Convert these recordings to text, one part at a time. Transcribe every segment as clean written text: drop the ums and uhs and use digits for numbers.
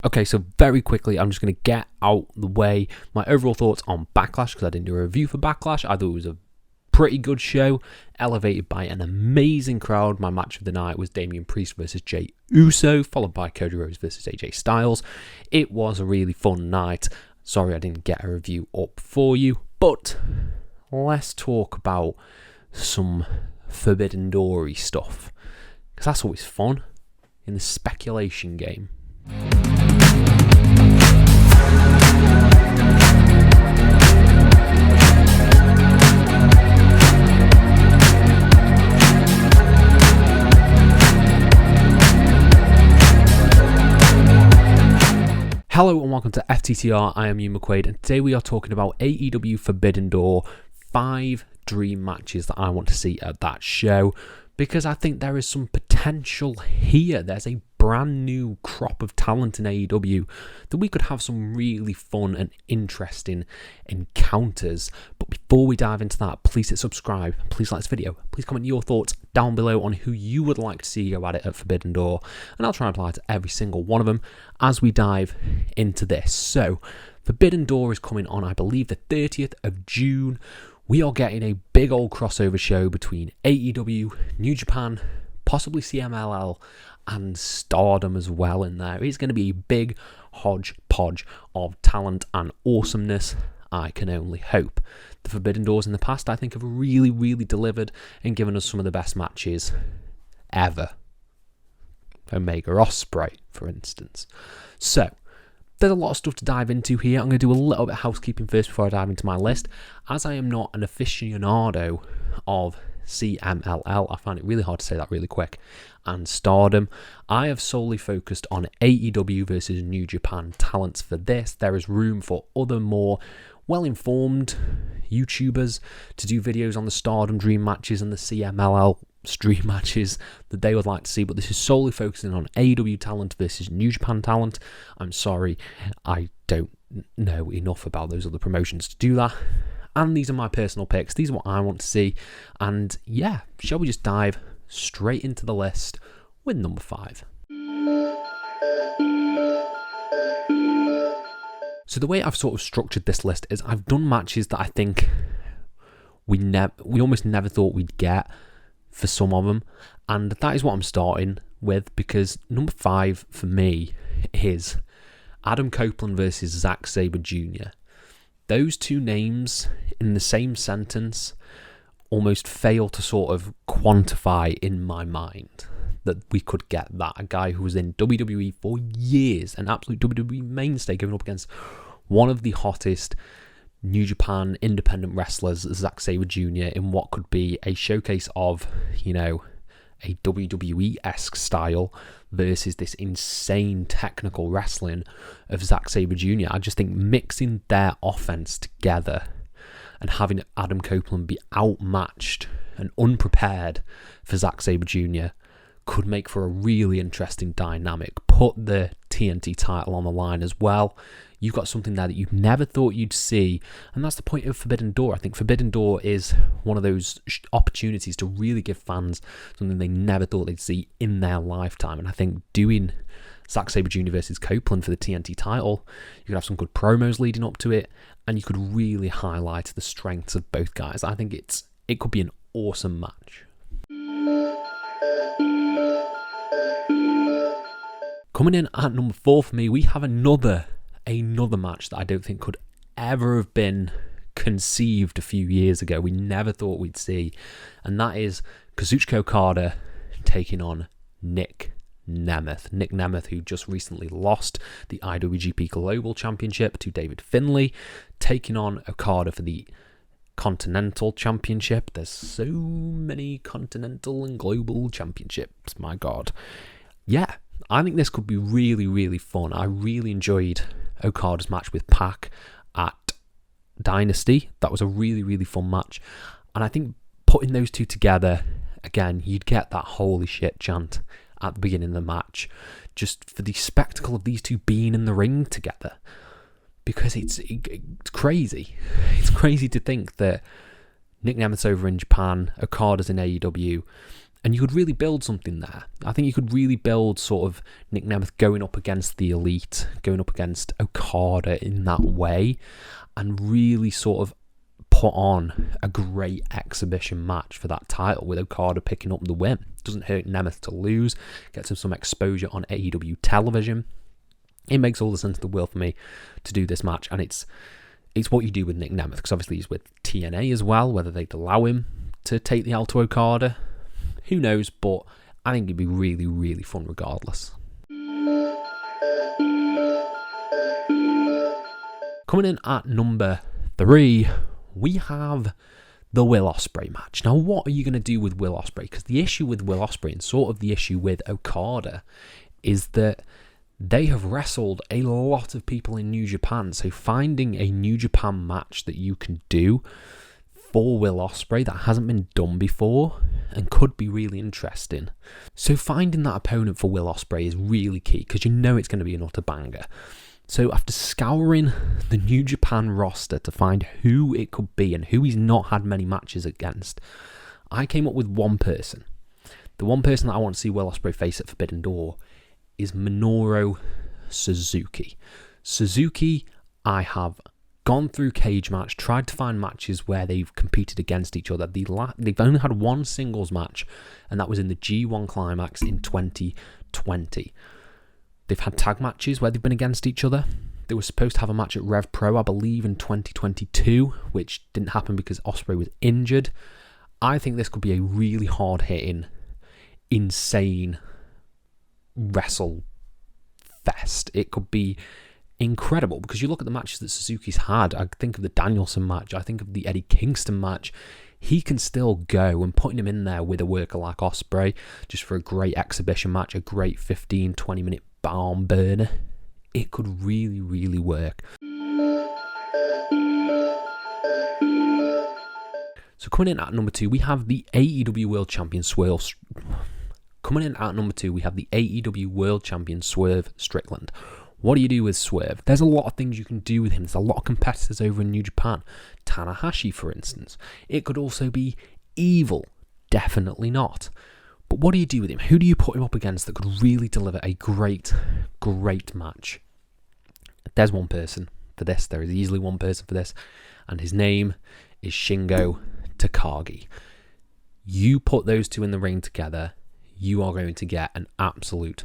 Okay, so very quickly, I'm just going to get out the way my overall thoughts on Backlash, because I didn't do a review for Backlash. I thought it was a pretty good show, elevated by an amazing crowd. My match of the night was Damian Priest versus Jey Uso, followed by Cody Rhodes versus AJ Styles. It was a really fun night. Sorry I didn't get a review up for you, but let's talk about some Forbidden Door-y stuff, because that's always fun in the speculation game. Hello and welcome to FTTR, I am Hugh McQuaid, and today we are talking about AEW Forbidden Door, 5 dream matches that I want to see at that show, because I think there is some potential here. There's a brand new crop of talent in AEW that we could have some really fun and interesting encounters. But before we dive into that, please hit subscribe, please like this video, please comment your thoughts down below on who you would like to see go at it at Forbidden Door, and I'll try and apply to every single one of them as we dive into this. So, Forbidden Door is coming on, I believe, the 30th of June. We are getting a big old crossover show between AEW, New Japan, possibly CMLL, and Stardom as well in there. It's going to be a big hodgepodge of talent and awesomeness, I can only hope. The Forbidden Doors in the past, I think, have really, really delivered and given us some of the best matches ever. Omega Ospreay, for instance. So, there's a lot of stuff to dive into here. I'm going to do a little bit of housekeeping first before I dive into my list. As I am not an aficionado of CMLL, I find it really hard to say that really quick, and Stardom, I have solely focused on AEW versus New Japan talents for this. There is room for other more well-informed YouTubers to do videos on the Stardom dream matches and the CMLL stream matches that they would like to see, but this is solely focusing on AEW talent versus New Japan talent. I'm sorry, I don't know enough about those other promotions to do that, and these are my personal picks. These are what I want to see, and yeah, shall we just dive straight into the list with number 5. So the way I've sort of structured this list is I've done matches that I think we almost never thought we'd get for some of them, and that is what I'm starting with, because number 5 for me is Adam Copeland versus Zack Sabre Jr. Those two names in the same sentence almost fail to sort of quantify in my mind that we could get that. A guy who was in WWE for years, an absolute WWE mainstay, going up against one of the hottest New Japan independent wrestlers, Zack Sabre Jr., in what could be a showcase of, you know, a WWE-esque style versus this insane technical wrestling of Zack Sabre Jr. I just think mixing their offense together and having Adam Copeland be outmatched and unprepared for Zack Sabre Jr. could make for a really interesting dynamic. Put the TNT title on the line as well. You've got something there that you never thought you'd see, and that's the point of Forbidden Door. I think Forbidden Door is one of those opportunities to really give fans something they never thought they'd see in their lifetime, and I think doing Zack Sabre Jr. versus Copeland for the TNT title, you could have some good promos leading up to it, and you could really highlight the strengths of both guys. I think it could be an awesome match. Coming in at number 4 for me, we have another match that I don't think could ever have been conceived a few years ago. We never thought we'd see, and that is Kazuchika Okada taking on Nick Nemeth. Nick Nemeth, who just recently lost the IWGP Global Championship to David Finlay, taking on Okada for the Continental Championship. There's so many Continental and Global Championships, my God. Yeah, I think this could be really, really fun. I really enjoyed Okada's match with Pac at Dynasty. That was a really, really fun match. And I think putting those two together, again, you'd get that holy shit chant at the beginning of the match, just for the spectacle of these two being in the ring together. Because it's crazy. It's crazy to think that Nick Nemeth's over in Japan, Okada's in AEW, And you could really build something there. I think you could really build sort of Nick Nemeth going up against the Elite, going up against Okada in that way, and really sort of put on a great exhibition match for that title with Okada picking up the win. Doesn't hurt Nemeth to lose, gets him some exposure on AEW television. It makes all the sense in the world for me to do this match, and it's what you do with Nick Nemeth, because obviously he's with TNA as well. Whether they'd allow him to take the L to Okada, who knows, but I think it'd be really, really fun regardless. Coming in at number 3, we have the Will Ospreay match. Now, what are you going to do with Will Ospreay? Because the issue with Will Ospreay, and sort of the issue with Okada, is that they have wrestled a lot of people in New Japan. So finding a New Japan match that you can do for Will Ospreay that hasn't been done before and could be really interesting. So finding that opponent for Will Ospreay is really key, because you know it's going to be an utter banger. So after scouring the New Japan roster to find who it could be and who he's not had many matches against, I came up with one person. The one person that I want to see Will Ospreay face at Forbidden Door is Minoru Suzuki. Suzuki, I have gone through Cage Match, tried to find matches where they've competed against each other. They've only had one singles match, and that was in the G1 Climax in 2020. They've had tag matches where they've been against each other. They were supposed to have a match at Rev Pro, I believe, in 2022, which didn't happen because Ospreay was injured. I think this could be a really hard-hitting, insane wrestle fest. It could be incredible, because you look at the matches that Suzuki's had. I think of the Danielson match, I think of the Eddie Kingston match. He can still go, and putting him in there with a worker like Ospreay just for a great exhibition match, a great 15-20 minute barn burner, it could really, really work. So coming in at number 2, we have the AEW World Champion Swerve. Swerve Strickland. What do you do with Swerve? There's a lot of things you can do with him. There's a lot of competitors over in New Japan. Tanahashi, for instance. It could also be Evil. Definitely not. But what do you do with him? Who do you put him up against that could really deliver a great, great match? There's one person for this. There is easily one person for this. And his name is Shingo Takagi. You put those two in the ring together, you are going to get an absolute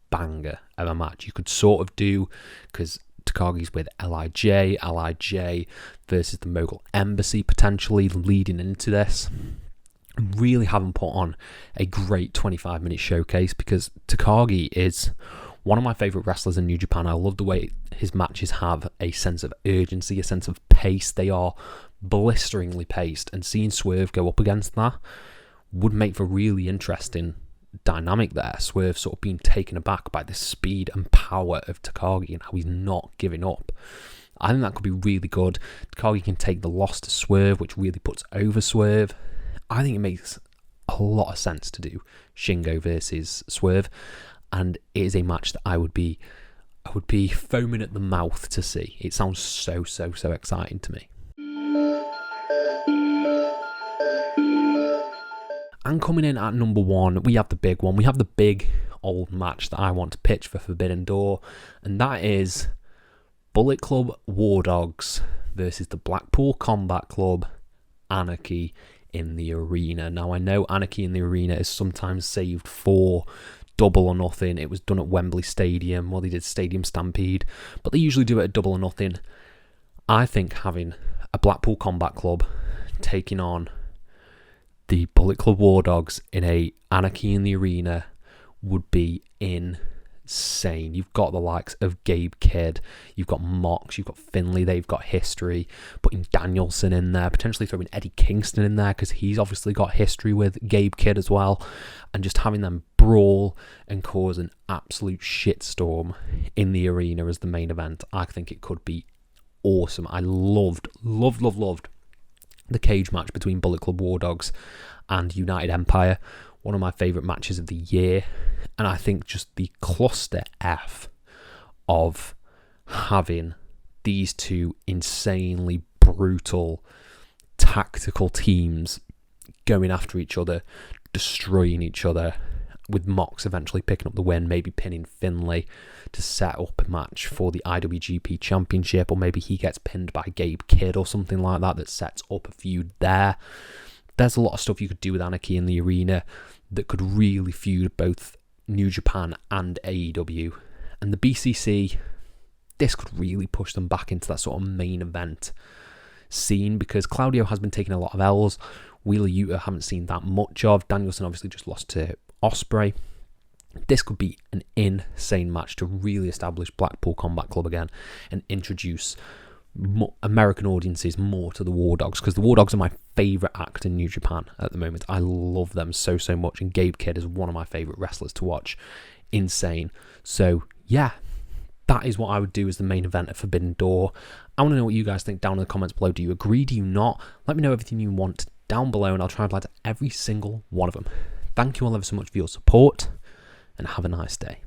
banger of a match. You could sort of do, because Takagi's with LIJ versus the Mogul Embassy potentially leading into this. Really haven't put on a great 25-minute showcase, because Takagi is one of my favourite wrestlers in New Japan. I love the way his matches have a sense of urgency, a sense of pace. They are blisteringly paced, and seeing Swerve go up against that would make for really interesting dynamic there. Swerve sort of being taken aback by the speed and power of Takagi and how he's not giving up. I think that could be really good. Takagi can take the loss to Swerve, which really puts over Swerve. I think it makes a lot of sense to do Shingo versus Swerve, and it is a match that I would be foaming at the mouth to see. It sounds so exciting to me. And coming in at number 1, we have the big one. We have the big old match that I want to pitch for Forbidden Door, and that is Bullet Club War Dogs versus the Blackpool Combat Club Anarchy in the Arena. Now, I know Anarchy in the Arena is sometimes saved for Double or Nothing. It was done at Wembley Stadium, they did Stadium Stampede, but they usually do it at Double or Nothing. I think having a Blackpool Combat Club taking on the Bullet Club War Dogs in a Anarchy in the Arena would be insane. You've got the likes of Gabe Kidd, you've got Mox, you've got Finlay, they've got history. Putting Danielson in there, potentially throwing Eddie Kingston in there, because he's obviously got history with Gabe Kidd as well, and just having them brawl and cause an absolute shitstorm in the arena as the main event. I think it could be awesome. I loved the cage match between Bullet Club War Dogs and United Empire. One of my favourite matches of the year. And I think just the cluster F of having these two insanely brutal tactical teams going after each other destroying each other, with Mox eventually picking up the win, maybe pinning Finlay to set up a match for the IWGP Championship, or maybe he gets pinned by Gabe Kidd or something like that that sets up a feud there. There's a lot of stuff you could do with Anarchy in the arena that could really feud both New Japan and AEW. And the BCC, this could really push them back into that sort of main event scene, because Claudio has been taking a lot of L's. Wheeler Yuta haven't seen that much of. Danielson obviously just lost to Ospreay. This could be an insane match to really establish Blackpool Combat Club again and introduce American audiences more to the War Dogs, because the War Dogs are my favourite act in New Japan at the moment. I love them so much, and Gabe Kidd is one of my favourite wrestlers to watch. Insane. So yeah, that is what I would do as the main event at Forbidden Door. I want to know what you guys think down in the comments below. Do you agree? Do you not? Let me know everything you want down below, and I'll try and reply to every single one of them. Thank you all ever so much for your support, and have a nice day.